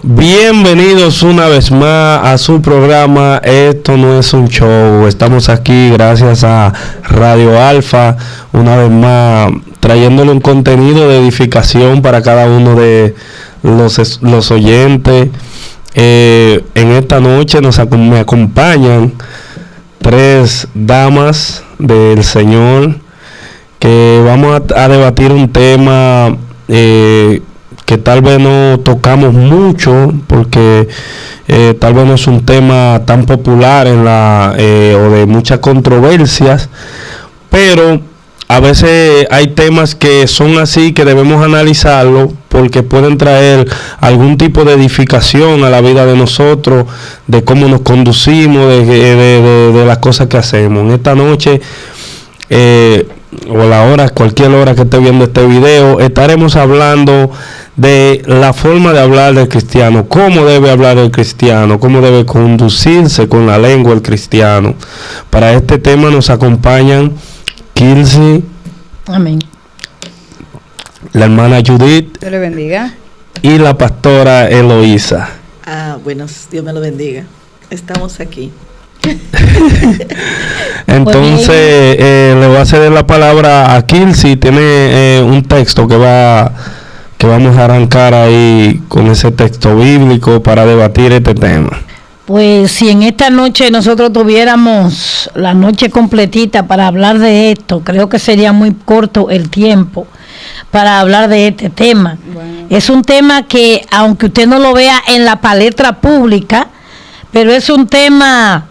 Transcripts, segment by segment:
Bienvenidos una vez más a su programa Esto no es un show. Estamos aquí gracias a Radio Alfa, una vez más trayéndole un contenido de edificación para cada uno de los oyentes. En esta noche me acompañan 3 damas del Señor que vamos a debatir un tema que tal vez no tocamos mucho porque tal vez no es un tema tan popular o de muchas controversias, pero a veces hay temas que son así que debemos analizarlo porque pueden traer algún tipo de edificación a la vida de nosotros, de cómo nos conducimos, de las cosas que hacemos. En esta noche o la hora, cualquier hora que esté viendo este video, estaremos hablando de la forma de hablar del cristiano, cómo debe hablar el cristiano, cómo debe conducirse con la lengua el cristiano. Para este tema nos acompañan Kilsi, amén, la hermana Judith, Dios le bendiga, y la pastora Eloísa. Buenos, Dios me lo bendiga. Estamos aquí. Entonces le voy a ceder la palabra a Kilsi. Tiene un texto que vamos a arrancar ahí con ese texto bíblico para debatir este tema. Pues si en esta noche nosotros tuviéramos la noche completita para hablar de esto, creo que sería muy corto el tiempo para hablar de este tema. Bueno. Es un tema que, aunque usted no lo vea en la palestra pública, pero es un tema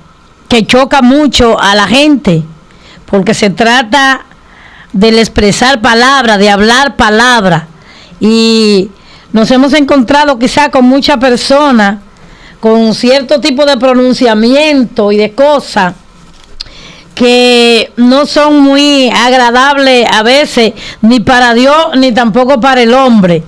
que choca mucho a la gente, porque se trata del expresar palabra, de hablar palabra, y nos hemos encontrado quizá con muchas personas con cierto tipo de pronunciamiento y de cosas que no son muy agradables a veces, ni para Dios ni tampoco para el hombre.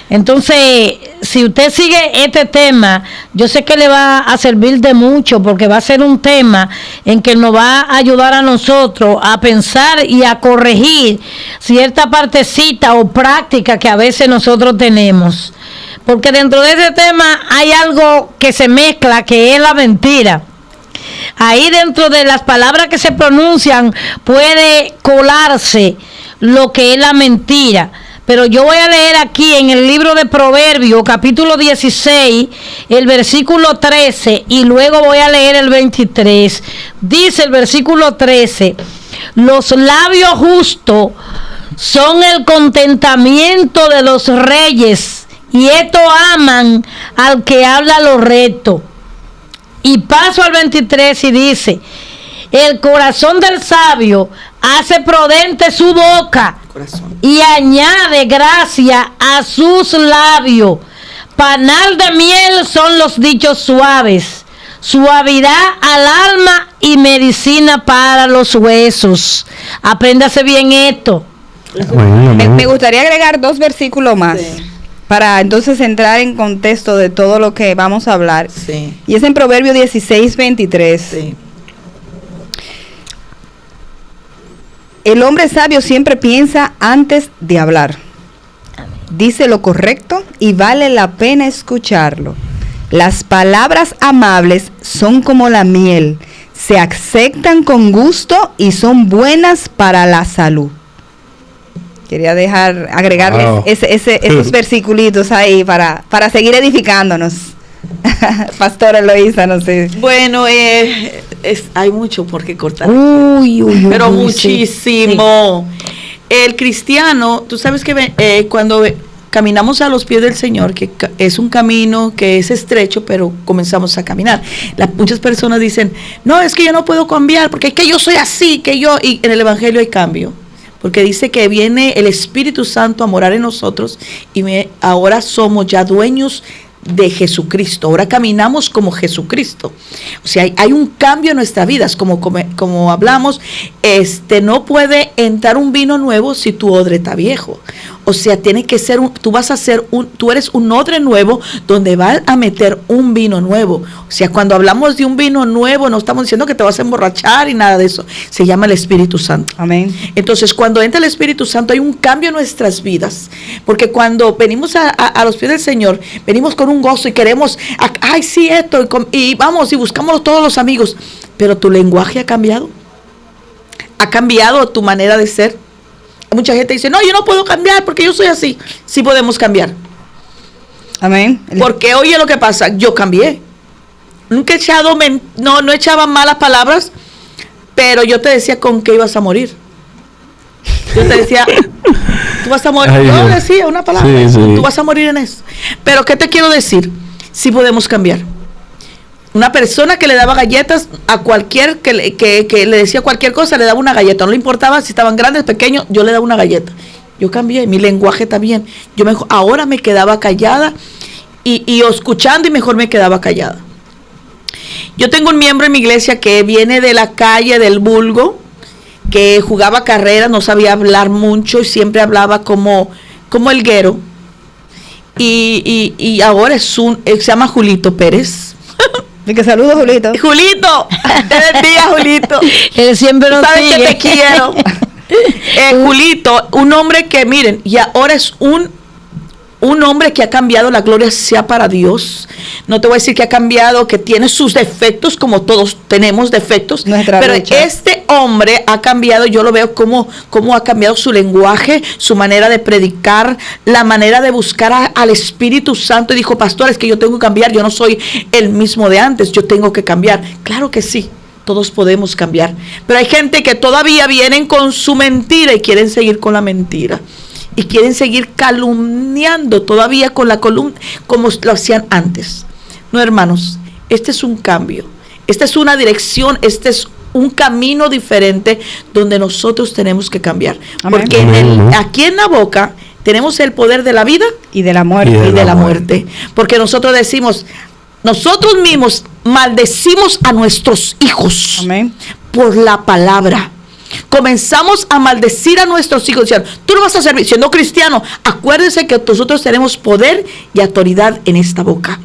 Entonces, si usted sigue este tema, yo sé que le va a servir de mucho, porque va a ser un tema en que nos va a ayudar a nosotros a pensar y a corregir cierta partecita o práctica que a veces nosotros tenemos. Porque dentro de ese tema hay algo que se mezcla, que es la mentira. Ahí dentro de las palabras que se pronuncian puede colarse lo que es la mentira. Pero yo voy a leer aquí en el libro de Proverbios, capítulo 16, el versículo 13, y luego voy a leer el 23. Dice el versículo 13, los labios justos son el contentamiento de los reyes, y estos aman al que habla lo recto. Y paso al 23 y dice, el corazón del sabio hace prudente su boca y añade gracia a sus labios. Panal de miel son los dichos suaves, suavidad al alma y medicina para los huesos. Apréndase bien esto. Me gustaría agregar 2 versículos más. Sí. Para entonces entrar en contexto de todo lo que vamos a hablar. Sí. Y es en Proverbios 16, 23. Sí. El hombre sabio siempre piensa antes de hablar. Dice lo correcto y vale la pena escucharlo. Las palabras amables son como la miel, se aceptan con gusto y son buenas para la salud. Quería agregarles esos versiculitos ahí para seguir edificándonos. Pastora Eloísa, no sé. Bueno, hay mucho por qué cortar. Pero muchísimo. Sí. El cristiano, tú sabes que cuando caminamos a los pies del Señor, que es un camino que es estrecho, pero comenzamos a caminar. Muchas personas dicen, no, es que yo no puedo cambiar, porque es que yo soy así, y en el Evangelio hay cambio. Porque dice que viene el Espíritu Santo a morar en nosotros y ahora somos ya dueños de Jesucristo. Ahora caminamos como Jesucristo. O sea, hay un cambio en nuestras vidas, como hablamos. no puede entrar un vino nuevo si tu odre está viejo. O sea, tiene que ser tú eres un odre nuevo donde vas a meter un vino nuevo. O sea, cuando hablamos de un vino nuevo, no estamos diciendo que te vas a emborrachar y nada de eso. Se llama el Espíritu Santo. Amén. Entonces, cuando entra el Espíritu Santo, hay un cambio en nuestras vidas. Porque cuando venimos a los pies del Señor, venimos con un gozo y queremos, ay, sí, esto, y vamos y buscamos todos los amigos. Pero tu lenguaje ha cambiado. Ha cambiado tu manera de ser. Mucha gente dice, no, yo no puedo cambiar porque yo soy así. Sí podemos cambiar. Amén. Porque oye lo que pasa, yo cambié. Nunca he echado, no echaba malas palabras, pero yo te decía con qué ibas a morir. Yo te decía, tú vas a morir. Ay, yo Dios. decía una palabra, Sí, sí. tú vas a morir en eso. Pero ¿qué te quiero decir? Sí podemos cambiar. Una persona que le daba galletas a cualquier, que le decía cualquier cosa, le daba una galleta. No le importaba si estaban grandes, pequeños, yo le daba una galleta. Yo cambié, mi lenguaje también. Ahora me quedaba callada y escuchando y mejor me quedaba callada. Yo tengo un miembro en mi iglesia que viene de la calle del vulgo, que jugaba carreras, no sabía hablar mucho y siempre hablaba como el guero. Y ahora se llama Julito Pérez. Y que saludo, Julito. Julito, te bendiga, Julito. Él siempre nos Sabes sigue. que te quiero. Julito, un hombre que, miren, y ahora es un hombre que ha cambiado, la gloria sea para Dios. No te voy a decir que ha cambiado, que tiene sus defectos, como todos tenemos defectos. Pero lucha. este hombre ha cambiado, yo lo veo como ha cambiado su lenguaje, su manera de predicar, la manera de buscar al Espíritu Santo. Y dijo, pastor, es que yo tengo que cambiar, yo no soy el mismo de antes, yo tengo que cambiar. Claro que sí. Todos podemos cambiar. Pero hay gente que todavía vienen con su mentira y quieren seguir con la mentira. Y quieren seguir calumniando todavía con la columna como lo hacían antes. No, hermanos, este es un cambio. Esta es una dirección, este es un camino diferente donde nosotros tenemos que cambiar. Amén. Porque Amén. aquí en la boca tenemos el poder de la vida Y de la muerte. Y y de la muerte. Porque nosotros decimos, nosotros mismos maldecimos a nuestros hijos. Amén. Por la palabra. Comenzamos a maldecir a nuestros hijos diciendo, tú no vas a servir, siendo cristiano. Acuérdense que nosotros tenemos poder y autoridad en esta boca.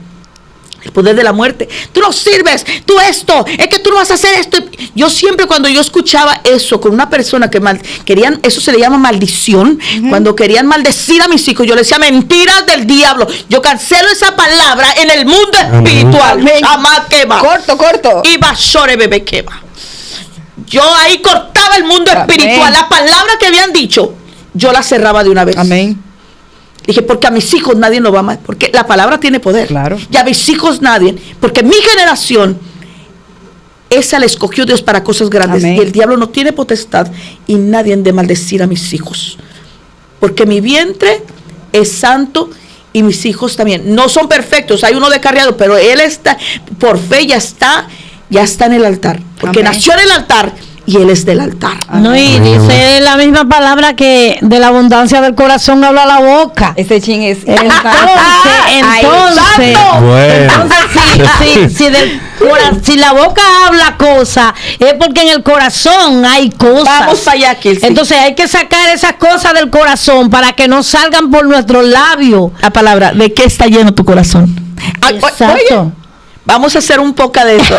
El poder de la muerte. Tú no sirves, tú esto, es que tú no vas a hacer esto. Yo siempre cuando yo escuchaba eso con una persona que querían, eso se le llama maldición. Cuando querían maldecir a mis hijos, yo le decía mentiras del diablo. Yo cancelo esa palabra en el mundo espiritual. Amén. Jamás quema. Corto. Y basore bebé quema. Yo ahí cortaba el mundo Amén. espiritual. La palabra que habían dicho, yo la cerraba de una vez. Amén. Dije, porque a mis hijos nadie lo va a matar. Porque la palabra tiene poder. Claro. Y a mis hijos nadie. Porque mi generación, esa la escogió Dios para cosas grandes. Amén. Y el diablo no tiene potestad y nadie de maldecir a mis hijos. Porque mi vientre es santo y mis hijos también. No son perfectos, hay uno descarriado, pero él está, por fe ya está en el altar. Porque Amén. nació en el altar y él es del altar. No, y Amén. dice la misma palabra que de la abundancia del corazón habla la boca. Ese chin es. Entonces, Bueno. si la boca habla cosas, es porque en el corazón hay cosas. Vamos para allá, Kilsi. Entonces hay que sacar esas cosas del corazón para que no salgan por nuestros labios. La palabra, ¿de qué está lleno tu corazón? Exacto. Oye, vamos a hacer un poco de eso.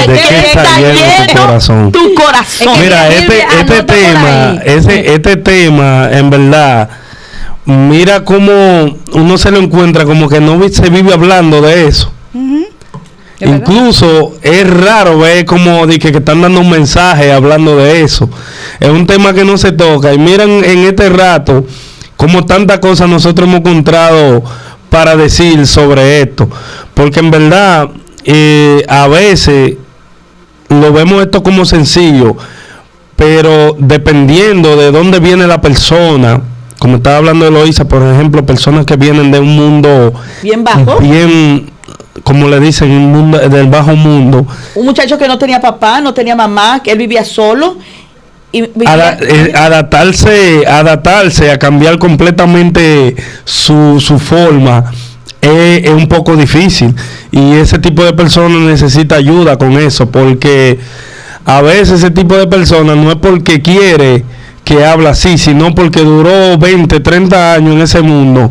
¿De qué está lleno tu corazón? Tu corazón. Mira, este tema, en verdad, mira cómo uno se lo encuentra, como que no se vive hablando de eso. ¿Es verdad? Incluso es raro ver como que están dando un mensaje hablando de eso. Es un tema que no se toca. Y miren en este rato como tantas cosas nosotros hemos encontrado para decir sobre esto. Porque en verdad a veces lo vemos esto como sencillo, pero dependiendo de dónde viene la persona, como estaba hablando Eloísa, por ejemplo, personas que vienen de un mundo Bien bajo. bien, como le dicen, un mundo del bajo mundo, Un muchacho que no tenía papá, no tenía mamá, que él vivía solo. Y vivía, adaptarse a cambiar completamente su forma es un poco difícil, y ese tipo de personas necesita ayuda con eso, porque a veces ese tipo de personas no es porque quiere que habla así, sino porque duró 20, 30 años en ese mundo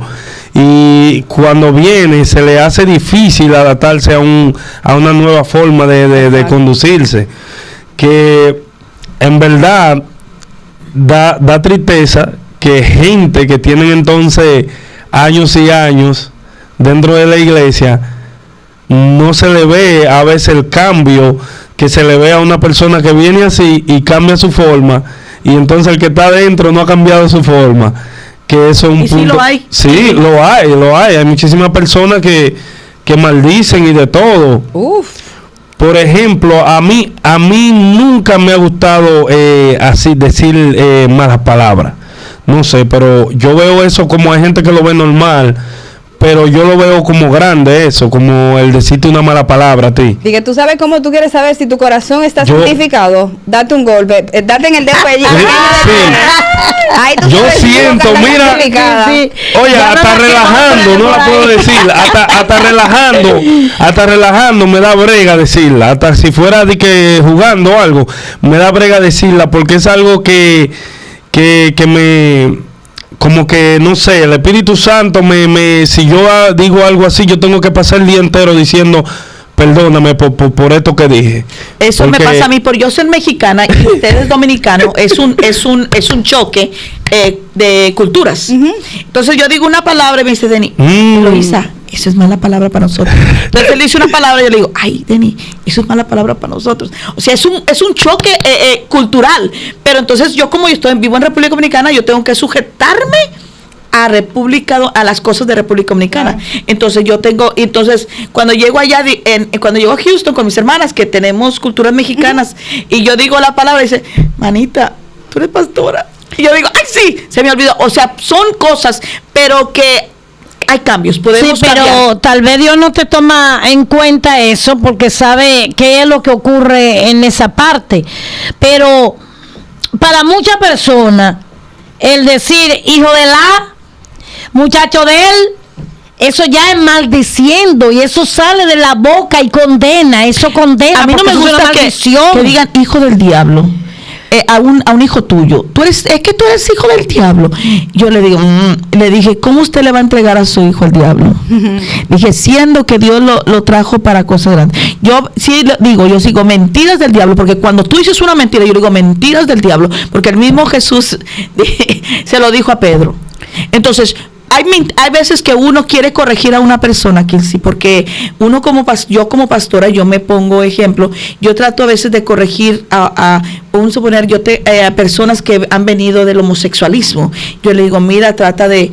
y cuando viene se le hace difícil adaptarse a una nueva forma de conducirse, que en verdad da tristeza que gente que tienen entonces años y años dentro de la iglesia no se le ve a veces el cambio que se le ve a una persona que viene así y cambia su forma, y entonces el que está adentro no ha cambiado su forma, que eso es un punto. Sí lo hay. Sí, lo hay. Hay muchísimas personas que maldicen y de todo. Uf. Por ejemplo, a mí nunca me ha gustado así decir malas palabras. No sé, pero yo veo eso como hay gente que lo ve normal, pero yo lo veo como grande eso, como el decirte una mala palabra a ti. Diga, ¿tú sabes cómo tú quieres saber si tu corazón está santificado? Date un golpe, date en el dedo allí. Yo siento, mira, oye, hasta relajando, no la puedo decir, hasta relajando me da brega decirla, hasta si fuera de que jugando algo, me da brega decirla, porque es algo que me, como que no sé, el Espíritu Santo si yo digo algo así, yo tengo que pasar el día entero diciendo perdóname por esto que dije. Eso porque me pasa a mí, porque yo soy mexicana y usted es dominicano, es un choque de culturas. Entonces yo digo una palabra y me dice Denny, Eloisa, eso es mala palabra para nosotros. Entonces él dice una palabra y yo le digo, ay, Denny, eso es mala palabra para nosotros. O sea, es un choque cultural. Pero entonces yo, como yo vivo en República Dominicana, yo tengo que sujetarme a las cosas de República Dominicana. Entonces cuando llego allá, cuando llego a Houston con mis hermanas, que tenemos culturas mexicanas, y yo digo la palabra, dice, manita, tú eres pastora. Y yo digo, ay, sí, se me olvidó. O sea, son cosas, pero que hay cambios, podemos pero cambiar. Tal vez Dios no te toma en cuenta eso porque sabe qué es lo que ocurre en esa parte. Pero para muchas personas, el decir hijo de la, muchacho de él, eso ya es maldiciendo y eso sale de la boca y condena, eso condena. A mí no me gusta que digan hijo del diablo. A un hijo tuyo, es que tú eres hijo del diablo. Yo le dije, ¿cómo usted le va a entregar a su hijo al diablo? Dije, siendo que Dios lo trajo para cosas grandes. Yo sigo mentiras del diablo, porque cuando tú dices una mentira, yo digo mentiras del diablo, porque el mismo Jesús se lo dijo a Pedro. Entonces, hay veces que uno quiere corregir a una persona, sí, porque yo como pastora, yo me pongo ejemplo, yo trato a veces de corregir vamos a suponer, a personas que han venido del homosexualismo. Yo le digo, mira, trata de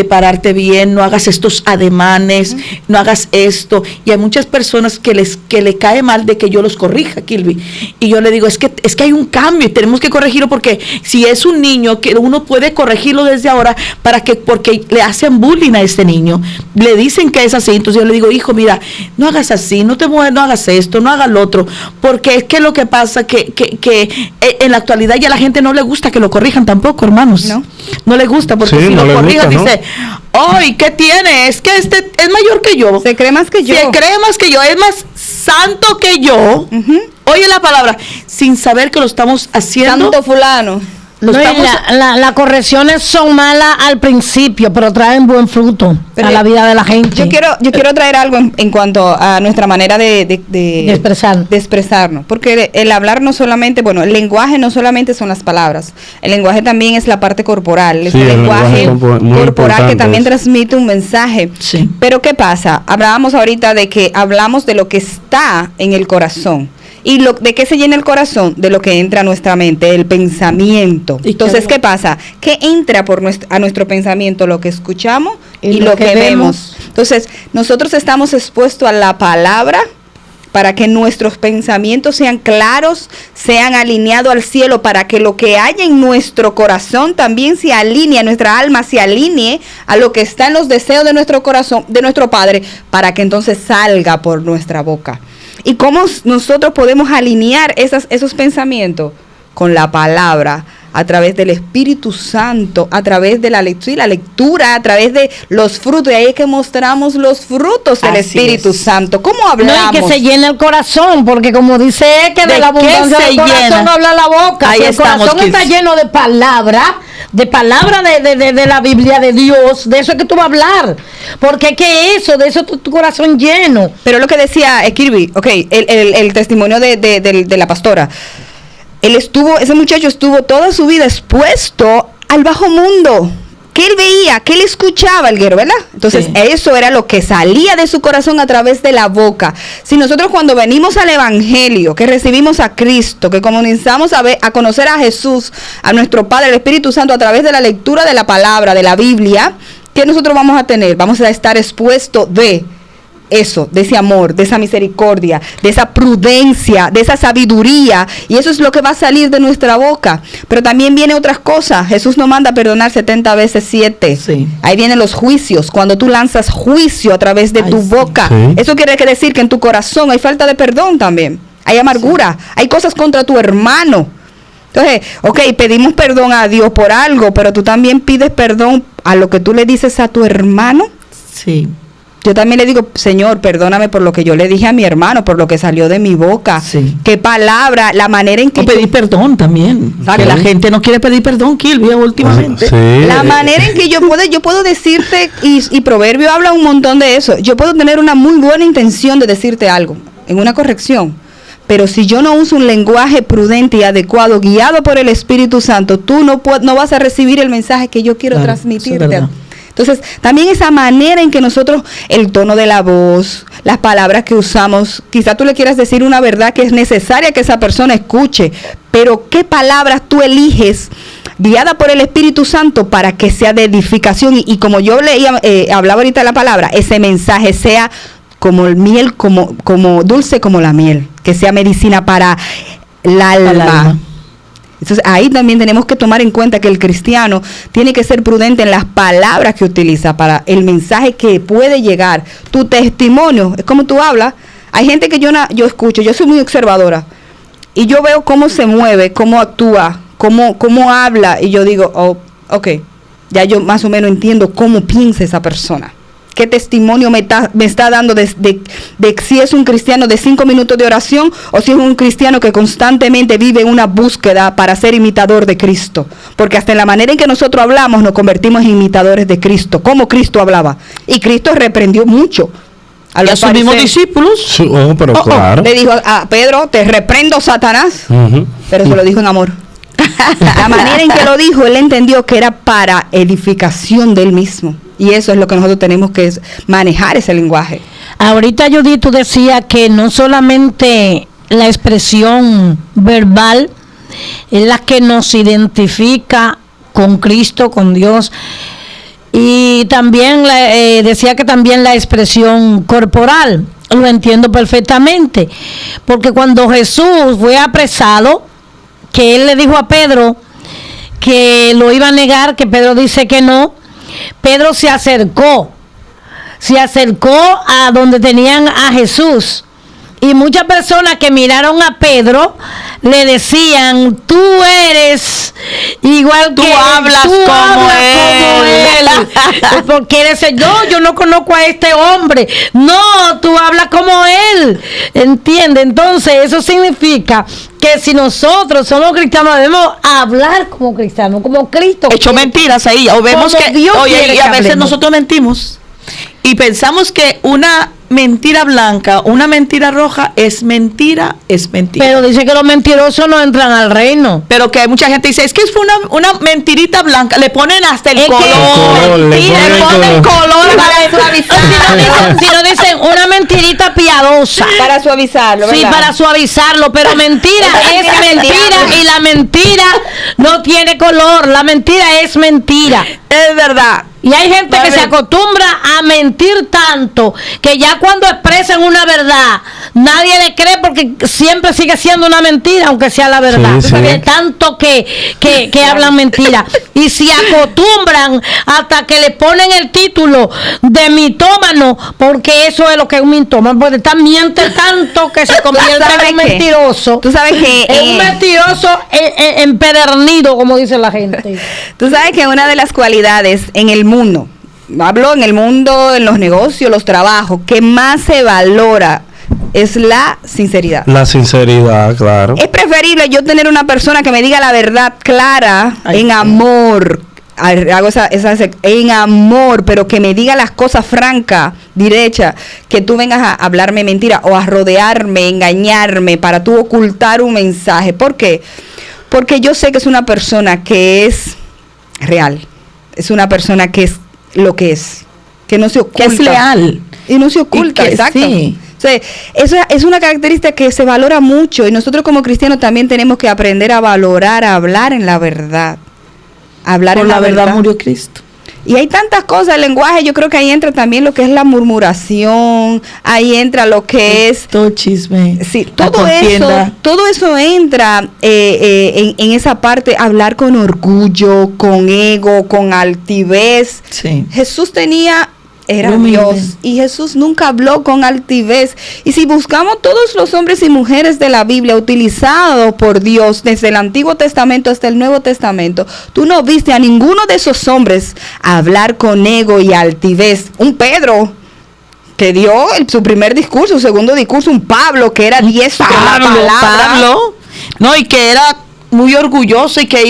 pararte bien, no hagas estos ademanes, no hagas esto. Y hay muchas personas que le cae mal de que yo los corrija, Kilby. Y yo le digo, es que hay un cambio y tenemos que corregirlo, porque si es un niño, que uno puede corregirlo desde ahora porque le hacen bullying a este niño, le dicen que es así. Entonces yo le digo, hijo, mira, no hagas así, no hagas esto, no hagas lo otro, porque es que lo que pasa que en la actualidad ya a la gente no le gusta que lo corrijan tampoco, hermanos. No le gusta, porque si no lo corrijan, dice, ¡ay, qué tiene! Es que este es mayor que yo. Se cree más que yo. Es más santo que yo. Oye la palabra, sin saber que lo estamos haciendo. Santo fulano. Las correcciones son malas al principio, pero traen buen fruto a la vida de la gente. Yo quiero traer algo en cuanto a nuestra manera de expresarnos, porque el hablar no solamente, el lenguaje no solamente son las palabras, el lenguaje también es la parte corporal, es el lenguaje corporal que también transmite un mensaje. Sí. Pero ¿qué pasa? Hablábamos ahorita de que hablamos de lo que está en el corazón. ¿Y de qué se llena el corazón? De lo que entra a nuestra mente, el pensamiento. Entonces, ¿qué pasa? Que entra a nuestro pensamiento lo que escuchamos y lo que vemos. Entonces, nosotros estamos expuestos a la palabra para que nuestros pensamientos sean claros, sean alineados al cielo, para que lo que haya en nuestro corazón también se alinee, nuestra alma se alinee a lo que está en los deseos de nuestro corazón, de nuestro Padre, para que entonces salga por nuestra boca. ¿Y cómo nosotros podemos alinear esos pensamientos? Con la palabra, a través del Espíritu Santo, a través de la lectura, a través de los frutos. Y ahí es que mostramos los frutos del Espíritu Santo. ¿Cómo hablamos? No, y que se llena el corazón, porque como dice que de la abundancia del corazón habla la boca. Ahí si el corazón está lleno de palabra de la Biblia de Dios, de eso es que tú vas a hablar, porque que eso, de eso tu corazón lleno. Pero lo que decía Kirby, el testimonio de la pastora, ese muchacho estuvo toda su vida expuesto al bajo mundo, que él veía, que él escuchaba, Elguero, ¿verdad? Entonces eso era lo que salía de su corazón a través de la boca. Si nosotros cuando venimos al Evangelio, que recibimos a Cristo, que comenzamos a conocer a Jesús, a nuestro Padre, el Espíritu Santo, a través de la lectura de la palabra, de la Biblia, ¿qué nosotros vamos a tener? Vamos a estar expuestos de eso, de ese amor, de esa misericordia, de esa prudencia, de esa sabiduría, y eso es lo que va a salir de nuestra boca. Pero también viene otras cosas. Jesús nos manda a perdonar 70 veces 7. Sí. Ahí vienen los juicios, cuando tú lanzas juicio a través de tu boca. Sí. Eso quiere decir que en tu corazón hay falta de perdón también, hay amargura, hay cosas contra tu hermano. Entonces, pedimos perdón a Dios por algo, pero tú también pides perdón a lo que tú le dices a tu hermano. Sí. Yo también le digo, Señor, perdóname por lo que yo le dije a mi hermano, por lo que salió de mi boca. Sí. Qué palabra, la manera en que... O pedir perdón también. Que la gente no quiere pedir perdón, Kilvia, últimamente. Sí. La manera en que yo puedo decirte, y Proverbio habla un montón de eso, yo puedo tener una muy buena intención de decirte algo, en una corrección, pero si yo no uso un lenguaje prudente y adecuado, guiado por el Espíritu Santo, tú no vas a recibir el mensaje que yo quiero transmitirte. Entonces, también esa manera en que nosotros, el tono de la voz, las palabras que usamos, quizá tú le quieras decir una verdad que es necesaria que esa persona escuche, pero qué palabras tú eliges, guiada por el Espíritu Santo, para que sea de edificación. Y como yo leía, hablaba ahorita la palabra, ese mensaje sea como el miel, como dulce como la miel, que sea medicina para el alma. Entonces ahí también tenemos que tomar en cuenta que el cristiano tiene que ser prudente en las palabras que utiliza para el mensaje que puede llegar. Tu testimonio, es como tú hablas. Hay gente que yo escucho, yo soy muy observadora y yo veo cómo se mueve, cómo actúa, cómo habla, y yo digo, ya yo más o menos entiendo cómo piensa esa persona. ¿Qué testimonio me está dando de si es un cristiano de 5 minutos de oración o si es un cristiano que constantemente vive una búsqueda para ser imitador de Cristo? Porque hasta en la manera en que nosotros hablamos nos convertimos en imitadores de Cristo, como Cristo hablaba. Y Cristo reprendió mucho a los sus mismos discípulos. Sí, pero claro. Le dijo a Pedro, te reprendo, Satanás. Pero se lo dijo en amor. La manera en que lo dijo, él entendió que era para edificación de él mismo. Y eso es lo que nosotros tenemos que manejar, ese lenguaje. Ahorita, Judith, tú decías que no solamente la expresión verbal es la que nos identifica con Cristo, con Dios, y también decía que también la expresión corporal. Lo entiendo perfectamente, porque cuando Jesús fue apresado, que él le dijo a Pedro que lo iba a negar, que Pedro dice que no, Pedro se acercó a donde tenían a Jesús, y muchas personas que miraron a Pedro le decían, tú eres igual que tú hablas como él. Porque él dice, yo no conozco a este hombre. No, tú hablas como él. ¿Entiende? Entonces eso significa que si nosotros somos cristianos debemos hablar como cristianos, como Cristo. Hecho mentiras ahí. O vemos que Dios y a veces hablemos. nosotros mentimos y pensamos que una mentira blanca, una mentira roja es mentira, es mentira. Pero dice que los mentirosos no entran al reino. Pero que mucha gente dice, es que fue una mentirita blanca, le ponen hasta el color. Le ponen color para suavizar. Si no dicen una mentirita piadosa. Para suavizarlo, ¿verdad? Sí, para suavizarlo, pero mentira es mentira, y la mentira no tiene color, la mentira es mentira. Es verdad. Y hay gente que se acostumbra a mentir tanto que ya cuando expresan una verdad nadie le cree porque siempre sigue siendo una mentira, aunque sea la verdad. Sí, sí. Tanto que hablan mentira. Y si acostumbran hasta que le ponen el título de mitómano, porque eso es lo que es un mitómano, porque miente tanto que se convierte en un mentiroso. Tú sabes que es un mentiroso empedernido, como dice la gente. Tú sabes que una de las cualidades en el mundo, hablo en el mundo, en los negocios, los trabajos, que más se valora es la sinceridad. La sinceridad, claro. Es preferible yo tener una persona que me diga la verdad clara, en amor, hago en amor, pero que me diga las cosas francas, derechas, que tú vengas a hablarme mentira o a rodearme, engañarme para tú ocultar un mensaje. ¿Por qué? Porque yo sé que es una persona que es real, es una persona que es lo que es, que no se oculta. Que es leal. Y no se oculta, exacto. Sí. O sea, eso es una característica que se valora mucho y nosotros como cristianos también tenemos que aprender a valorar, a hablar en la verdad. Hablar Por en la verdad murió Cristo. Y hay tantas cosas, el lenguaje, yo creo que ahí entra también lo que es la murmuración, ahí entra lo que es todo chisme, sí, todo eso entra en esa parte, hablar con orgullo, con ego, con altivez. Sí. Jesús era Dios y Jesús nunca habló con altivez. Y si buscamos todos los hombres y mujeres de la Biblia utilizados por Dios desde el Antiguo Testamento hasta el Nuevo Testamento, tú no viste a ninguno de esos hombres hablar con ego y altivez. Un Pedro que dio su primer discurso, su segundo discurso, un Pablo que era diestro en la palabra. Pablo, no, y que era muy orgulloso y que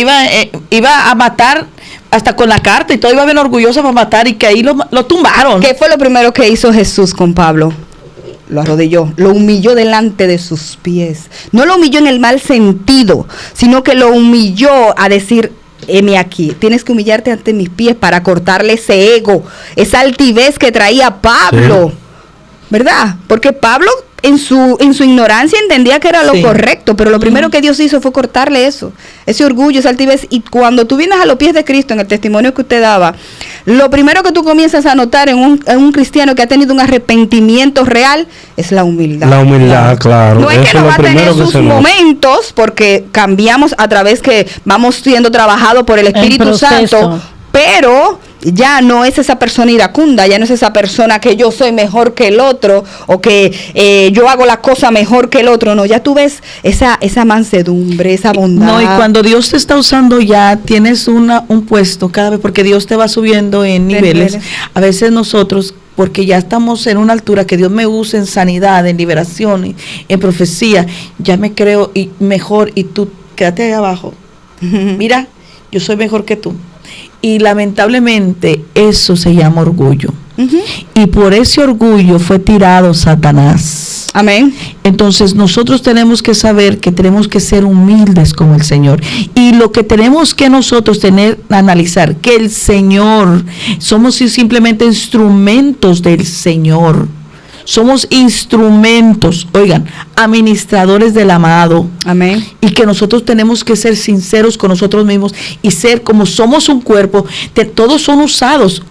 iba a matar hasta con la carta y todo, iba bien orgulloso para matar y que ahí lo tumbaron. ¿Qué fue lo primero que hizo Jesús con Pablo? Lo arrodilló, lo humilló delante de sus pies. No lo humilló en el mal sentido, sino que lo humilló a decir, heme aquí, tienes que humillarte ante mis pies para cortarle ese ego, esa altivez que traía Pablo, ¿verdad? Porque Pablo en su ignorancia entendía que era lo correcto, pero lo primero que Dios hizo fue cortarle eso, ese orgullo, esa altivez. Y cuando tú vienes a los pies de Cristo, en el testimonio que usted daba, lo primero que tú comienzas a notar en un cristiano que ha tenido un arrepentimiento real es la humildad. La humildad, claro. No es que no va a tener sus momentos, porque cambiamos a través que vamos siendo trabajados por el Espíritu Santo, pero ya no es esa persona iracunda, ya no es esa persona que yo soy mejor que el otro o que yo hago la cosa mejor que el otro. No, ya tú ves esa mansedumbre, esa bondad. No, y cuando Dios te está usando ya tienes un puesto cada vez, porque Dios te va subiendo en niveles. A veces nosotros, porque ya estamos en una altura que Dios me usa en sanidad, en liberación, en profecía, ya me creo mejor y tú quédate ahí abajo. Mira, yo soy mejor que tú. Y lamentablemente eso se llama orgullo. Y por ese orgullo fue tirado Satanás. Amén. Entonces nosotros tenemos que saber que tenemos que ser humildes como el Señor. Y lo que tenemos que nosotros analizar, que el Señor, somos simplemente instrumentos del Señor. Somos instrumentos, oigan, administradores del amado. Amén. Y que nosotros tenemos que ser sinceros con nosotros mismos y ser como somos un cuerpo, todos son usados.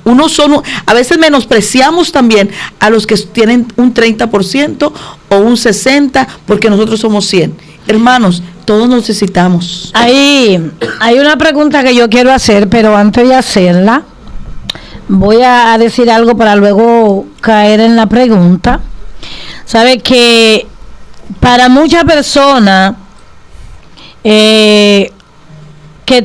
A veces menospreciamos también a los que tienen un 30% o un 60% porque nosotros somos 100. Hermanos, todos necesitamos. Hay una pregunta que yo quiero hacer, pero antes de hacerla, voy a decir algo para luego caer en la pregunta. Sabe que para muchas personas que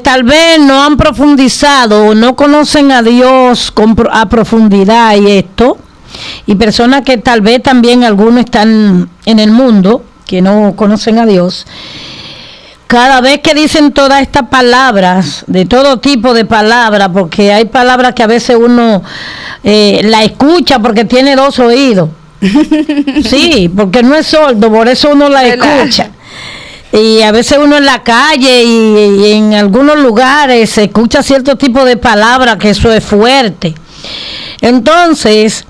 tal vez no han profundizado o no conocen a Dios a profundidad y personas que tal vez también algunos están en el mundo que no conocen a Dios, cada vez que dicen todas estas palabras, de todo tipo de palabras, porque hay palabras que a veces uno la escucha porque tiene dos oídos. Sí, porque no es sordo, por eso uno la escucha. Y a veces uno en la calle y en algunos lugares se escucha cierto tipo de palabras, que eso es fuerte. Entonces,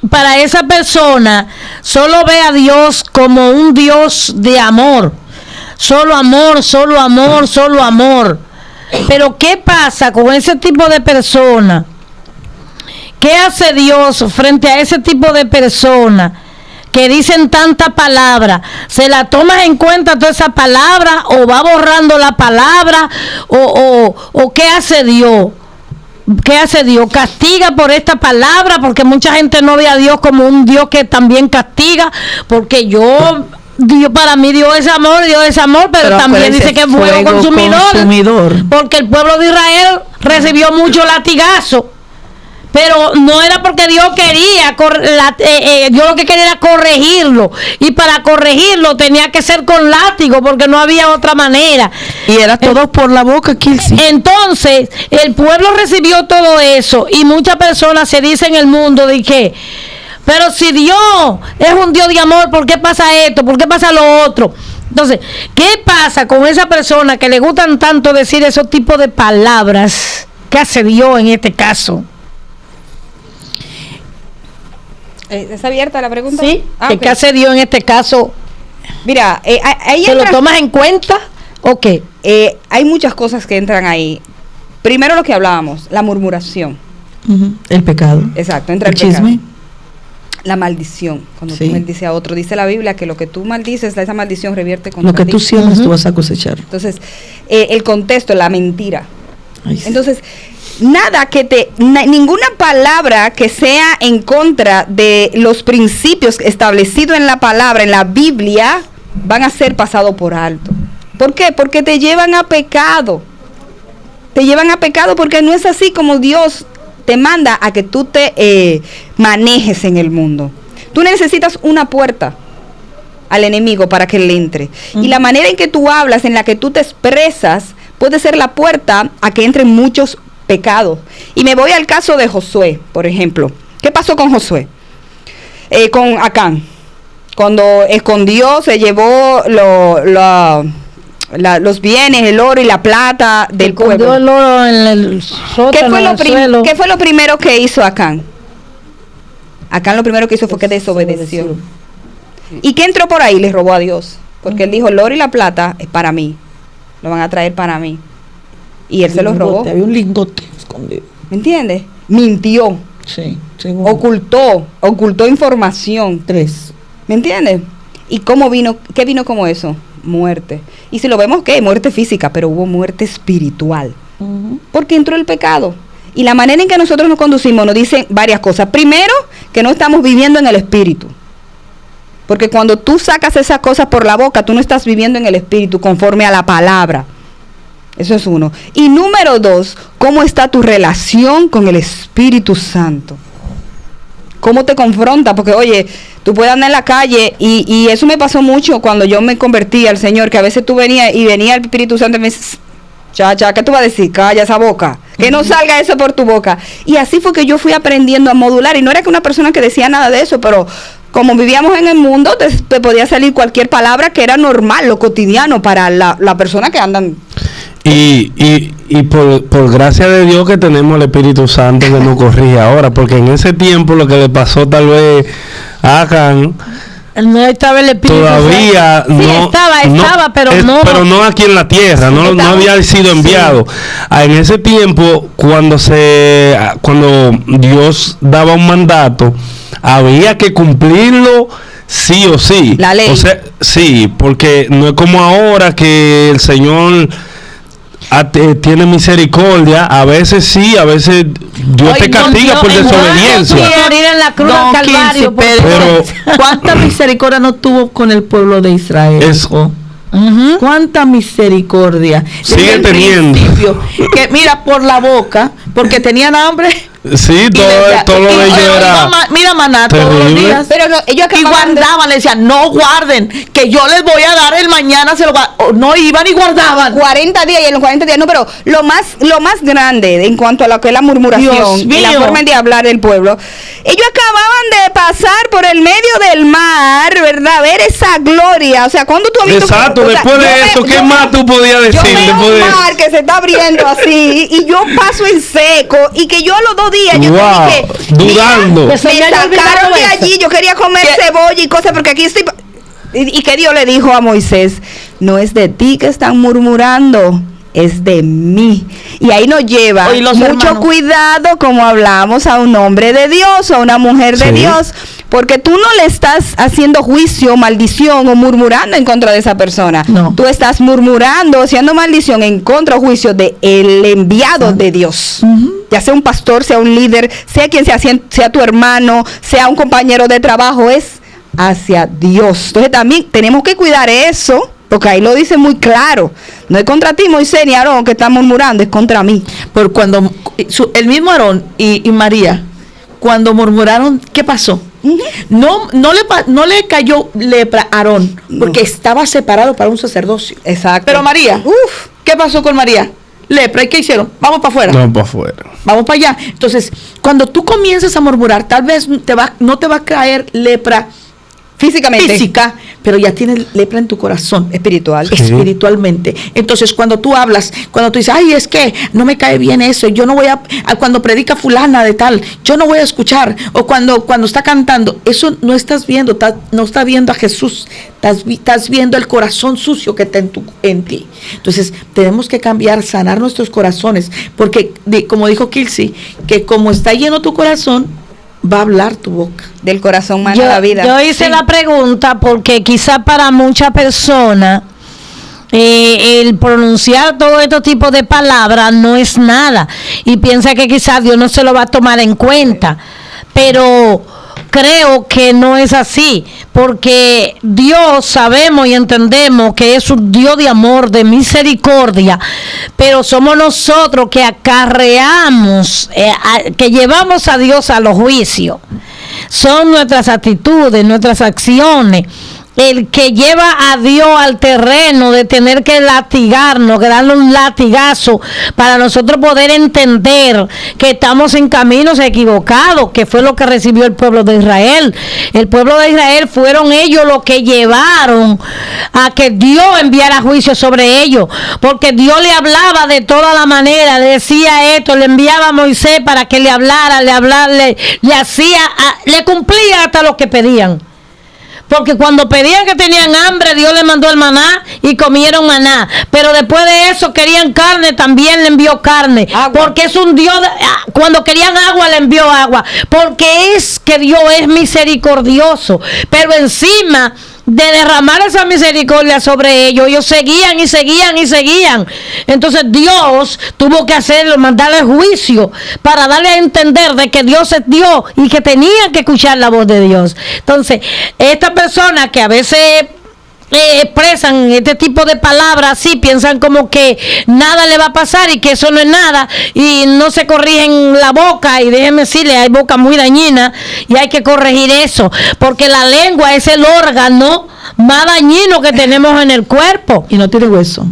para esa persona, solo ve a Dios como un Dios de amor. Solo amor, solo amor, solo amor. Pero ¿qué pasa con ese tipo de persona? ¿Qué hace Dios frente a ese tipo de persona que dicen tanta palabra, ¿se la tomas en cuenta toda esa palabra o va borrando la palabra o qué hace Dios? ¿Qué hace Dios? ¿Castiga por esta palabra? Porque mucha gente no ve a Dios como un Dios que también castiga, porque Dios, para mí Dios es amor, pero también dice que es fuego consumidor, porque el pueblo de Israel recibió mucho latigazo, pero no era porque Dios quería, Dios lo que quería era corregirlo, y para corregirlo tenía que ser con látigo, porque no había otra manera. Y era todo por la boca, Kilsi. Entonces, el pueblo recibió todo eso, y muchas personas se dicen en el mundo de que, pero si Dios es un Dios de amor, ¿por qué pasa esto? ¿Por qué pasa lo otro? Entonces, ¿qué pasa con esa persona que le gustan tanto decir esos tipos de palabras? ¿Qué hace Dios en este caso? ¿Está abierta la pregunta? Sí, ¿qué hace Dios en este caso? Mira, ahí ¿te lo tomas en cuenta o qué? Hay muchas cosas que entran ahí. Primero lo que hablábamos, la murmuración. El pecado. Exacto, entra el chisme. La maldición, cuando tú maldices a otro. Dice la Biblia que lo que tú maldices, esa maldición revierte contra ti. Lo que tú siembras, tú vas a cosechar. Entonces, el contexto, la mentira. Entonces, ninguna palabra que sea en contra de los principios establecidos en la palabra, en la Biblia, van a ser pasados por alto. ¿Por qué? Porque te llevan a pecado. Te llevan a pecado porque no es así como Dios te manda a que tú te manejes en el mundo. Tú necesitas una puerta al enemigo para que él entre. Y la manera en que tú hablas, en la que tú te expresas, puede ser la puerta a que entren muchos pecados. Y me voy al caso de Josué, por ejemplo. ¿Qué pasó con Josué? Con Acán. Cuando escondió, se llevó los bienes, el oro y la plata del pueblo. El oro en el sótano, ¿Qué fue lo primero que hizo Acán? Acán lo primero que hizo fue que desobedeció. ¿Y qué entró por ahí? Le robó a Dios. Porque él dijo, el oro y la plata es para mí. Lo van a traer para mí. Y él se los robó. Había un lingote escondido. ¿Me entiendes? Mintió. Sí. Ocultó información. 3. ¿Me entiendes? ¿Y qué vino como eso? Muerte. Y si lo vemos, ¿qué? Muerte física, pero hubo muerte espiritual. Porque entró el pecado. Y la manera en que nosotros nos conducimos nos dicen varias cosas. Primero, que no estamos viviendo en el espíritu. Porque cuando tú sacas esas cosas por la boca, tú no estás viviendo en el espíritu conforme a la palabra. Eso es uno. Y número 2, ¿cómo está tu relación con el Espíritu Santo? ¿Cómo te confronta? Porque, oye, tú puedes andar en la calle y eso me pasó mucho cuando yo me convertí al Señor, que a veces tú venía el Espíritu Santo y me dices, chacha, ¿qué tú vas a decir? Calla esa boca. Que no salga eso por tu boca. Y así fue que yo fui aprendiendo a modular. Y no era que una persona que decía nada de eso, pero como vivíamos en el mundo, te podía salir cualquier palabra que era normal, lo cotidiano para la persona que andan. Y por gracia de Dios que tenemos el Espíritu Santo que nos corrige ahora, porque en ese tiempo lo que le pasó tal vez a Acán, no estaba el Espíritu todavía Santo. Sí, estaba, pero no aquí en la tierra, no había sido enviado. En ese tiempo, cuando Dios daba un mandato, había que cumplirlo sí o sí. La ley. O sea, sí, porque no es como ahora que el Señor tiene misericordia, a veces sí, a veces Dios te castiga por desobediencia. Morir en la cruz del Calvario, pero ¿cuánta misericordia no tuvo con el pueblo de Israel? Eso. ¿Cuánta misericordia? Sigue teniendo. Que mira, por la boca, porque tenían hambre. Sí, todo lo de ellos era. Mira, maná, todos los días. Pero ellos y guardaban, le decían, no guarden, que yo les voy a dar el mañana, no iban y guardaban. 40 días, y en los 40 días, no, pero lo más grande en cuanto a lo que es la murmuración y la forma de hablar del pueblo, ellos acababan de pasar por el medio del mar, ¿verdad? Ver esa gloria, o sea, cuando tú has visto. Exacto, después de eso, ¿qué más tú podías decir? Yo veo un mar que se está abriendo así, y yo paso en seco, y que yo a los 2 días, yo dije, dudando. Me sacaron de allí, yo quería comer cebolla y cosas, porque aquí estoy. Y que Dios le dijo a Moisés, no es de ti que están murmurando, es de mí. Y ahí nos lleva mucho hermanos. Cuidado, como hablamos, a un hombre de Dios o a una mujer de Dios, porque tú no le estás haciendo juicio, maldición o murmurando en contra de esa persona. No. Tú estás murmurando, haciendo maldición en contra o juicio de el enviado de Dios. Ya sea un pastor, sea un líder, sea quien sea tu hermano, sea un compañero de trabajo, es hacia Dios. Entonces también tenemos que cuidar eso, porque ahí lo dice muy claro. No es contra ti, Moisés ni Aarón, que están murmurando, es contra mí. Por cuando el mismo Aarón y María, cuando murmuraron, ¿qué pasó? No le cayó lepra a Aarón, porque estaba separado para un sacerdocio. Exacto. Pero María, ¿qué pasó con María? Lepra, ¿y qué hicieron? Vamos para afuera. Vamos para afuera. Vamos para allá. Entonces, cuando tú comienzas a murmurar, tal vez no te va a caer lepra física, pero ya tienes lepra en tu corazón, espiritualmente. Entonces, cuando tú hablas, cuando tú dices, ay, es que no me cae bien eso, yo no voy a cuando predica fulana de tal, yo no voy a escuchar, o cuando está cantando, eso no estás viendo, no estás viendo a Jesús, estás viendo el corazón sucio que está en ti. Entonces, tenemos que cambiar, sanar nuestros corazones, porque como dijo Kilsi, que como está lleno tu corazón, va a hablar tu boca. Del corazón mana la vida. Yo hice la pregunta porque quizá para muchas personas el pronunciar todo este tipo de palabras no es nada y piensa que quizás Dios no se lo va a tomar en cuenta, pero creo que no es así, porque Dios sabemos y entendemos que es un Dios de amor, de misericordia, pero somos nosotros que acarreamos, que llevamos a Dios a los juicios. Son nuestras actitudes, nuestras acciones, el que lleva a Dios al terreno de tener que latigarnos, que darle un latigazo para nosotros poder entender que estamos en caminos equivocados, que fue lo que recibió el pueblo de Israel. El pueblo de Israel fueron ellos los que llevaron a que Dios enviara juicio sobre ellos, porque Dios le hablaba de toda la manera, le decía esto, le enviaba a Moisés para que le hablara, le cumplía hasta lo que pedían. Porque cuando pedían que tenían hambre, Dios les mandó el maná y comieron maná. Pero después de eso querían carne, también le envió carne. Agua. Porque es un Dios, cuando querían agua, le envió agua. Porque es que Dios es misericordioso. Pero encima de derramar esa misericordia sobre ellos, ellos seguían y seguían y seguían. Entonces Dios tuvo que hacerlo, mandarle juicio para darle a entender de que Dios es Dios y que tenían que escuchar la voz de Dios. Entonces, estas personas que a veces expresan este tipo de palabras así, piensan como que nada le va a pasar y que eso no es nada y no se corrigen la boca, y déjenme decirle, hay boca muy dañina y hay que corregir eso, porque la lengua es el órgano más dañino que tenemos en el cuerpo y no tiene hueso.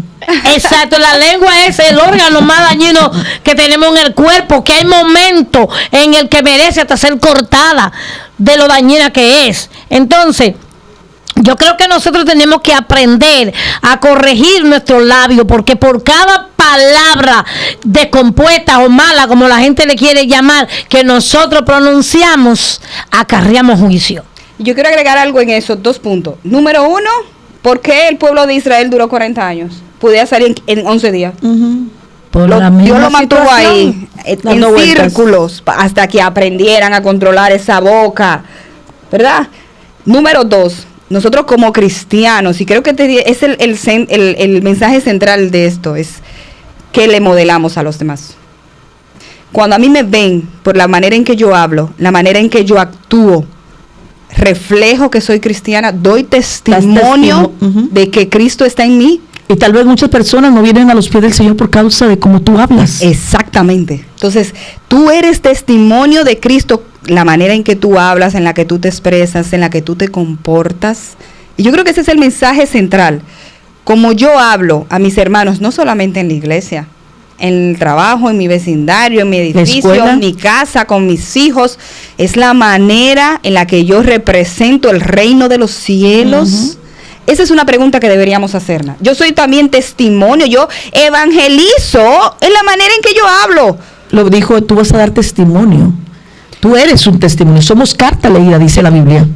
Exacto, la lengua es el órgano más dañino que tenemos en el cuerpo, que hay momentos en el que merece hasta ser cortada de lo dañina que es. Entonces, yo creo que nosotros tenemos que aprender a corregir nuestros labios, porque por cada palabra descompuesta o mala, como la gente le quiere llamar, que nosotros pronunciamos, acarreamos juicio. Yo quiero agregar algo en esos 2 puntos. Número 1, ¿por qué el pueblo de Israel duró 40 años? Podía salir en 11 días. Dios lo mantuvo ahí, en círculos, hasta que aprendieran a controlar esa boca, ¿verdad? Número 2, nosotros como cristianos, y creo que es el mensaje central de esto, es que le modelamos a los demás. Cuando a mí me ven por la manera en que yo hablo, la manera en que yo actúo, reflejo que soy cristiana, doy testimonio de que Cristo está en mí. Y tal vez muchas personas no vienen a los pies del Señor por causa de cómo tú hablas. Exactamente. Entonces, tú eres testimonio de Cristo, la manera en que tú hablas, en la que tú te expresas, en la que tú te comportas. Y yo creo que ese es el mensaje central. Como yo hablo a mis hermanos, no solamente en la iglesia, en el trabajo, en mi vecindario, en mi edificio, en mi casa, con mis hijos, es la manera en la que yo represento el reino de los cielos. Esa es una pregunta que deberíamos hacernos. Yo soy también testimonio, yo evangelizo en la manera en que yo hablo. Lo dijo, tú vas a dar testimonio. Tú eres un testimonio, somos carta leída, dice la Biblia.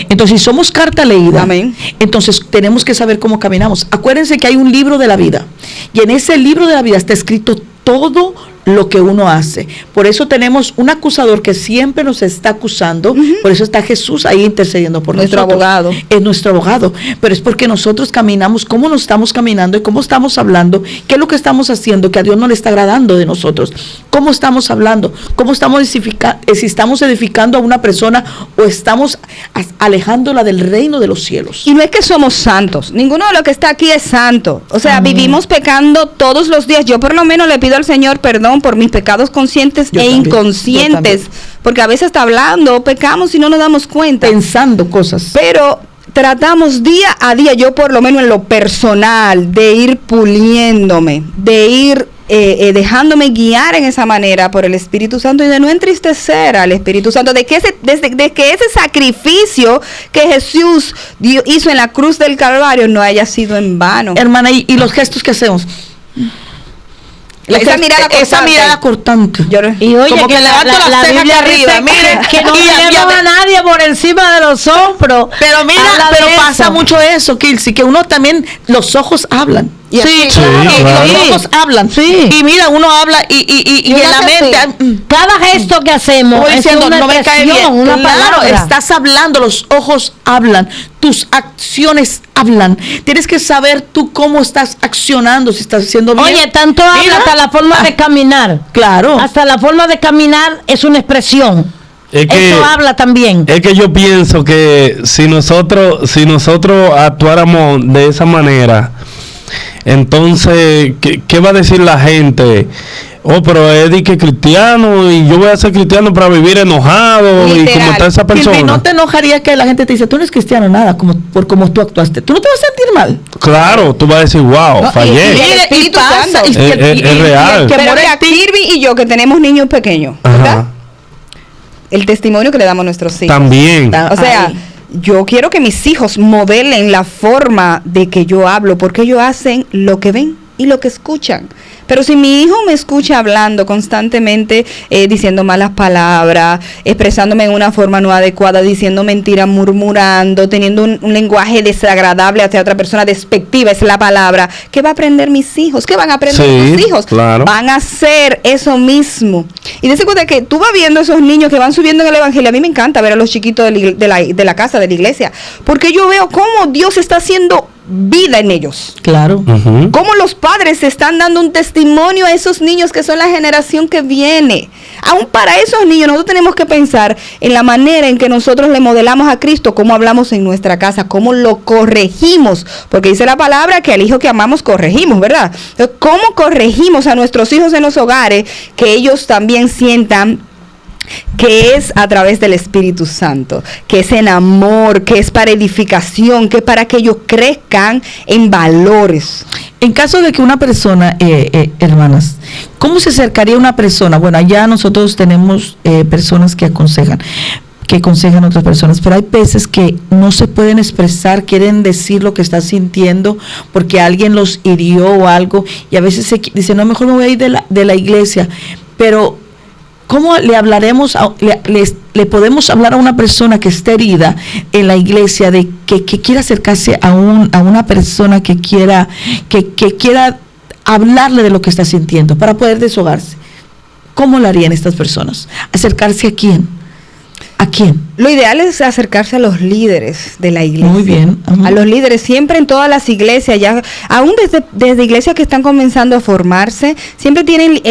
Entonces, si somos carta leída, amén, entonces tenemos que saber cómo caminamos. Acuérdense que hay un libro de la vida, y en ese libro de la vida está escrito todo lo que uno hace. Por eso tenemos un acusador que siempre nos está acusando. Por eso está Jesús ahí intercediendo por nuestro nosotros. abogado. Es nuestro abogado. Pero es porque nosotros caminamos, cómo nos estamos caminando y cómo estamos hablando, qué es lo que estamos haciendo, que a Dios no le está agradando de nosotros. Cómo estamos hablando, cómo estamos si estamos edificando a una persona o estamos alejándola del reino de los cielos. Y no es que somos santos, ninguno de los que está aquí es santo. O sea, vivimos pecando todos los días. Yo por lo menos le pido al Señor perdón por mis pecados conscientes inconscientes, porque a veces está hablando, pecamos y no nos damos cuenta. Pensando cosas. Pero tratamos día a día, yo por lo menos en lo personal, de ir puliéndome, de ir dejándome guiar en esa manera por el Espíritu Santo y de no entristecer al Espíritu Santo, de que ese sacrificio que Jesús hizo en la cruz del Calvario no haya sido en vano. Hermana, y los gestos que hacemos. Esa mirada cortante. Y oye, como que levanto la ceja arriba, mire, que no miremos a nadie por encima de los hombros. Pero mira, pero pasa mucho eso, Kilsi, que uno también, los ojos hablan. Sí, claro. Los ojos hablan. Sí. Y mira, uno habla y en la mente. Cada gesto que hacemos es diciendo, una no me cae bien. una Claro, palabra. estás hablando, los ojos hablan, tus acciones hablan. Tienes que saber tú cómo estás accionando, si estás haciendo bien. Oye, tanto habla hasta la forma de caminar. Claro. Hasta la forma de caminar es una expresión. Eso habla también. Es que yo pienso que si nosotros actuáramos de esa manera, entonces, ¿qué va a decir la gente? Oh, pero es de que cristiano y yo voy a ser cristiano para vivir enojado. Literal. Y como está esa persona. Y no te enojaría que la gente te dice, tú no eres cristiano, nada, por cómo tú actuaste. Tú no te vas a sentir mal. Claro, tú vas a decir, wow, no, fallé. Y pasa. Es real. Pero mira, Kirby y yo que tenemos niños pequeños, ¿verdad? El testimonio que le damos a nuestros hijos. También. O sea, yo quiero que mis hijos modelen la forma de que yo hablo, porque ellos hacen lo que ven y lo que escuchan. Pero si mi hijo me escucha hablando constantemente, diciendo malas palabras, expresándome en una forma no adecuada, diciendo mentiras, murmurando, teniendo un lenguaje desagradable hacia otra persona, despectiva es la palabra, ¿qué va a aprender mis hijos? ¿Qué van a aprender mis hijos? Claro. Van a hacer eso mismo. Y dése cuenta que tú vas viendo esos niños que van subiendo en el evangelio. A mí me encanta ver a los chiquitos de la casa, de la iglesia, porque yo veo cómo Dios está haciendo vida en ellos. Claro. Cómo los padres están dando un testimonio a esos niños que son la generación que viene. Aún para esos niños nosotros tenemos que pensar en la manera en que nosotros le modelamos a Cristo, cómo hablamos en nuestra casa, cómo lo corregimos, porque dice la palabra que al hijo que amamos corregimos, ¿verdad? Entonces, cómo corregimos a nuestros hijos en los hogares, que ellos también sientan que es a través del Espíritu Santo, que es en amor, que es para edificación, que es para que ellos crezcan en valores. En caso de que una persona, hermanas, ¿cómo se acercaría una persona? Bueno, allá nosotros tenemos personas que aconsejan a otras personas, pero hay veces que no se pueden expresar, quieren decir lo que están sintiendo porque alguien los hirió o algo, y a veces se dicen, no, mejor me voy a ir de la iglesia, pero ¿cómo le hablaremos, le podemos hablar a una persona que está herida en la iglesia, de que quiera acercarse a una persona que quiera hablarle de lo que está sintiendo para poder deshogarse? ¿Cómo lo harían estas personas? ¿Acercarse a quién? ¿A quién? Lo ideal es acercarse a los líderes de la iglesia. Muy bien. A los líderes, siempre en todas las iglesias, ya aún desde iglesias que están comenzando a formarse, siempre tienen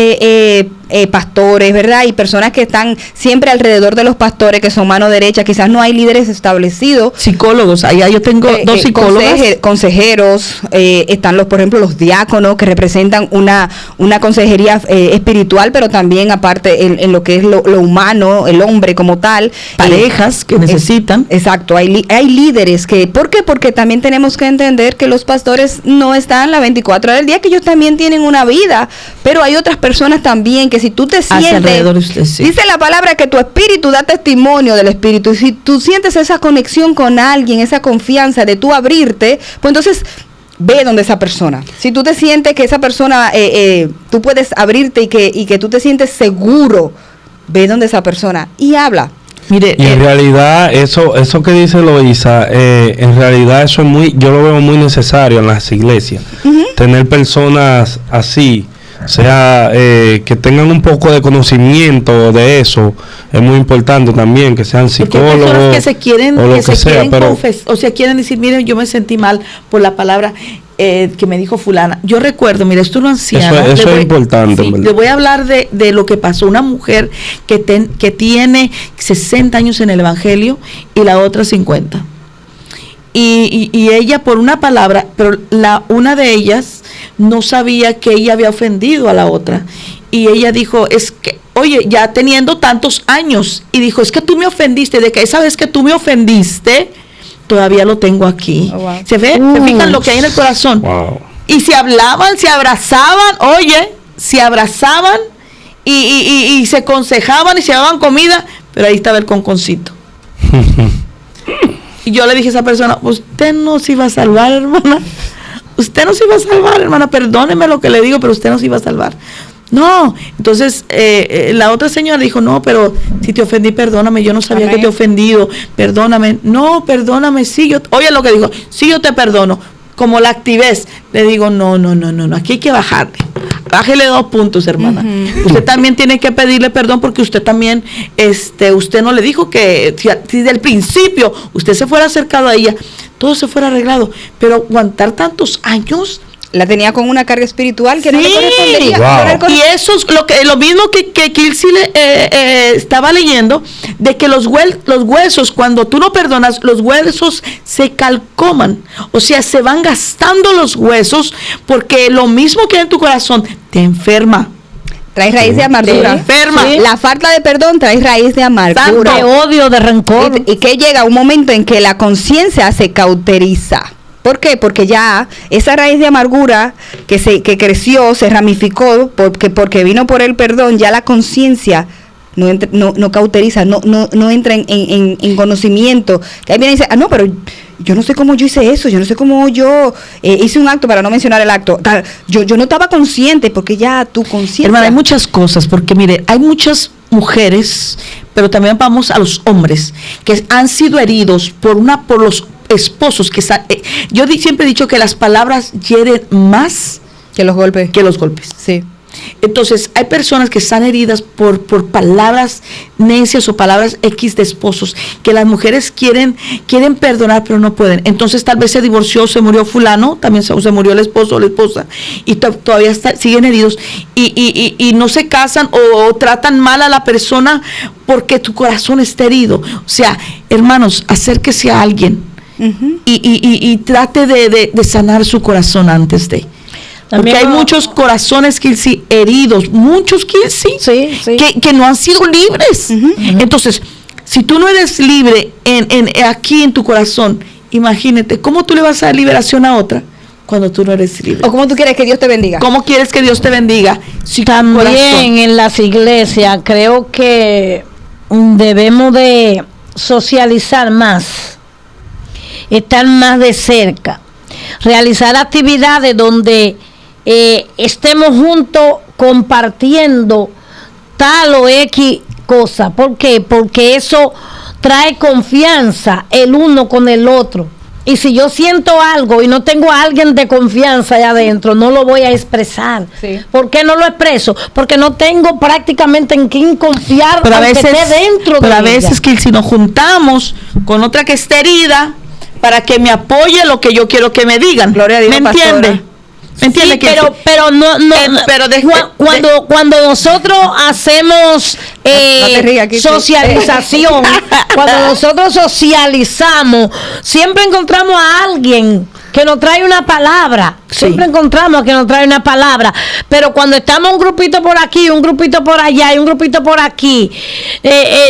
pastores, ¿verdad? Y personas que están siempre alrededor de los pastores, que son mano derecha. Quizás no hay líderes establecidos. Psicólogos, allá yo tengo dos psicólogos. Consejeros, están por ejemplo, los diáconos, que representan una consejería espiritual, pero también aparte en lo que es lo humano, el hombre como tal. Parejas que necesitan. Exacto, hay líderes que, ¿por qué? Porque también tenemos que entender que los pastores no están las 24 horas del día, que ellos también tienen una vida, pero hay otras personas también que si tú te sientes, dice la palabra que tu espíritu da testimonio del espíritu, y si tú sientes esa conexión con alguien, esa confianza de tú abrirte, pues entonces ve donde esa persona. Si tú te sientes que esa persona, tú puedes abrirte y que tú te sientes seguro ve donde esa persona y habla. Mire, y en realidad eso que dice Loisa, en realidad eso es yo lo veo muy necesario en las iglesias. Tener personas así, o sea, que tengan un poco de conocimiento de eso, es muy importante también, que sean psicólogos. Porque hay personas que se quieren, o lo que sea, pero o sea, quieren decir, miren, yo me sentí mal por la palabra que me dijo fulana. Yo recuerdo, mira, esto es una anciana. Eso es importante. Sí, le voy a hablar de lo que pasó. Una mujer que tiene 60 años en el Evangelio y la otra 50. Y ella por una palabra, pero una de ellas no sabía que ella había ofendido a la otra. Y ella dijo, es que, oye, ya teniendo tantos años, y dijo, es que tú me ofendiste, de que esa vez que tú me ofendiste, todavía lo tengo aquí. Oh, wow. ¿Se ve? ¿Se fijan lo que hay en el corazón? wow. Y se hablaban, se abrazaban, oye, se abrazaban y se aconsejaban y se daban comida, pero ahí estaba el conconcito. Y yo le dije a esa persona, usted no se iba a salvar, hermana. Usted no se iba a salvar, hermana. Perdóneme lo que le digo, pero usted no se iba a salvar. No. Entonces, la otra señora dijo, no, pero si te ofendí, perdóname. Yo no sabía que te he ofendido. Perdóname. No, perdóname. Sí, oye lo que dijo. Sí, yo te perdono. Como la activez, le digo, no. Aquí hay que bajarle. Bájele 2 puntos, hermana. Usted también tiene que pedirle perdón porque usted también, usted no le dijo que si desde el principio usted se fuera acercado a ella, todo se fuera arreglado. Pero aguantar tantos años. La tenía con una carga espiritual que sí, no le correspondería. Wow. Y eso es lo mismo que Kilsi estaba leyendo, de que los huesos, cuando tú no perdonas, los huesos se calcoman. O sea, se van gastando los huesos porque lo mismo que hay en tu corazón te enferma. Trae raíz de amargura. Enferma. Sí. La falta de perdón trae raíz de amargura. De odio, de rencor. Y que llega un momento en que la conciencia se cauteriza. ¿Por qué? Porque ya esa raíz de amargura que creció, se ramificó, porque vino por el perdón, ya la conciencia no cauteriza, no entra en conocimiento. Que ahí viene y dice, no, pero yo no sé cómo yo hice eso, yo no sé cómo yo hice un acto, para no mencionar el acto. Yo no estaba consciente, porque ya tu conciencia... Hermana, hay muchas cosas, porque mire, hay muchas mujeres, pero también vamos a los hombres, que han sido heridos por los esposos que yo siempre he dicho que las palabras hieren más que los golpes. Sí. Entonces, hay personas que están heridas por palabras necias o palabras X de esposos, que las mujeres quieren perdonar, pero no pueden. Entonces, tal vez se divorció, se murió fulano, también se murió el esposo o la esposa, y todavía siguen heridos, y no se casan o tratan mal a la persona porque tu corazón está herido. O sea, hermanos, acérquese a alguien y trate de sanar su corazón antes de... Porque hay muchos corazones Kilsi heridos, muchos Kilsi que no han sido libres. Entonces, si tú no eres libre aquí en tu corazón, imagínate, ¿cómo tú le vas a dar liberación a otra cuando tú no eres libre? ¿O cómo tú quieres que Dios te bendiga? ¿Cómo quieres que Dios te bendiga? Si también en las iglesias creo que debemos de socializar más, estar más de cerca, realizar actividades donde estemos juntos compartiendo tal o X cosa. ¿Por qué? Porque eso trae confianza el uno con el otro. Y si yo siento algo y no tengo a alguien de confianza allá adentro, no lo voy a expresar. Sí. ¿Por qué no lo expreso? Porque no tengo prácticamente en quién confiar, pero a veces, esté dentro de pero a veces ella. Que si nos juntamos con otra que esté herida para que me apoye lo que yo quiero que me digan. Gloria a Dios, ¿me entiende? Sí, pero no cuando nosotros hacemos socialización, cuando nosotros socializamos, siempre encontramos a alguien que nos trae una palabra, siempre encontramos que nos trae una palabra, pero cuando estamos un grupito por aquí, un grupito por allá y un grupito por aquí,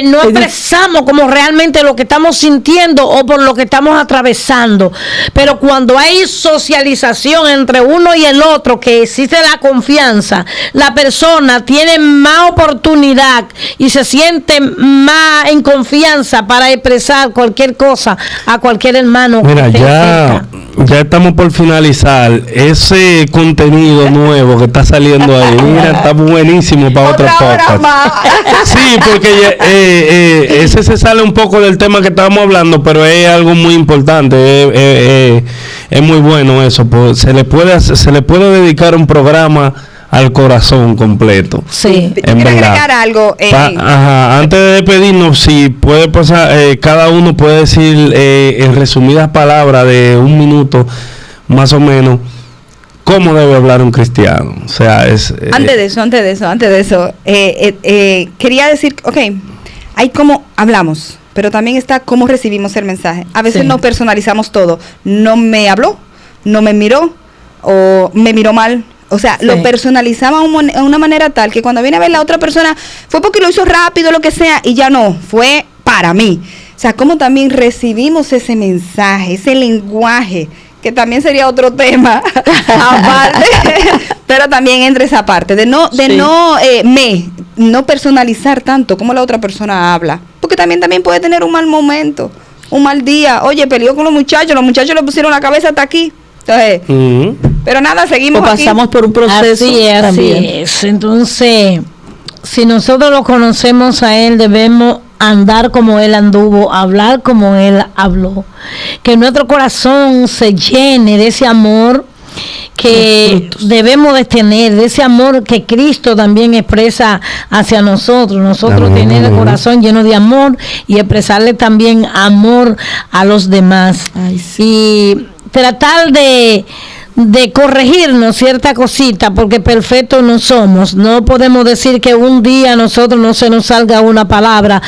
no expresamos como realmente lo que estamos sintiendo o por lo que estamos atravesando. Pero cuando hay socialización entre uno y el otro, que existe la confianza, la persona tiene más oportunidad y se siente más en confianza para expresar cualquier cosa a cualquier hermano. Mira, ya ya estamos por finalizar. Ese contenido nuevo que está saliendo ahí, mira, está buenísimo para otro podcast. Sí, porque ese se sale un poco del tema que estábamos hablando, pero es algo muy importante. Es muy bueno eso. Pues se le puede dedicar un programa al corazón completo. Sí. Quiero agregar algo. Antes de despedirnos, si puede pasar, cada uno puede decir en resumidas palabras de 1 minuto, más o menos, cómo debe hablar un cristiano. O sea, antes de eso, quería decir, hay cómo hablamos, pero también está cómo recibimos el mensaje. A veces no personalizamos todo. No me habló, no me miró, o me miró mal. O sea, lo personalizamos de una manera tal que cuando viene a ver la otra persona, fue porque lo hizo rápido, lo que sea, y ya no, fue para mí. O sea, cómo también recibimos ese mensaje, ese lenguaje, que también sería otro tema, aparte, pero también entre esa parte, de no personalizar tanto como la otra persona habla. Porque también puede tener un mal momento, un mal día. Oye, peleó con los muchachos le pusieron la cabeza hasta aquí. Entonces, pero nada, seguimos aquí. Pasamos por un proceso. Así es. Entonces, si nosotros lo conocemos a Él, debemos andar como Él anduvo, hablar como Él habló. Que nuestro corazón se llene de ese amor que debemos de tener, de ese amor que Cristo también expresa hacia nosotros. Nosotros tener el corazón lleno de amor y expresarle también amor a los demás. Ay, sí. Y tratar de corregirnos cierta cosita, porque perfectos no somos. No podemos decir que un día a nosotros no se nos salga una palabra,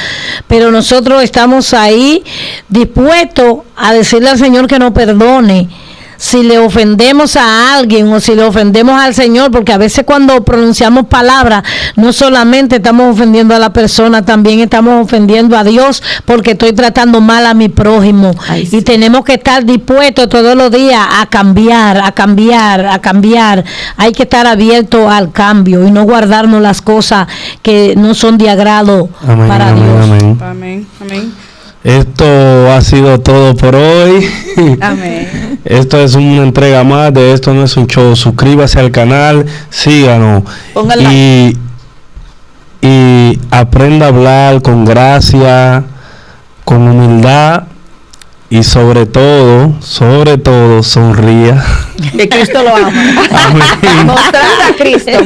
pero nosotros estamos ahí dispuestos a decirle al Señor que nos perdone si le ofendemos a alguien o si le ofendemos al Señor, porque a veces cuando pronunciamos palabras no solamente estamos ofendiendo a la persona, también estamos ofendiendo a Dios, porque estoy tratando mal a mi prójimo. Ay, sí. Y tenemos que estar dispuestos todos los días a cambiar. Hay que estar abiertos al cambio y no guardarnos las cosas que no son de agrado para Dios. Amén. Esto ha sido todo por hoy. Amén. Esto es una entrega más de Esto No Es Un Show. Suscríbase al canal, síganos y aprenda a hablar con gracia, con humildad y sobre todo, sonría. Que Cristo lo ama. Amén. Mostrando a Cristo.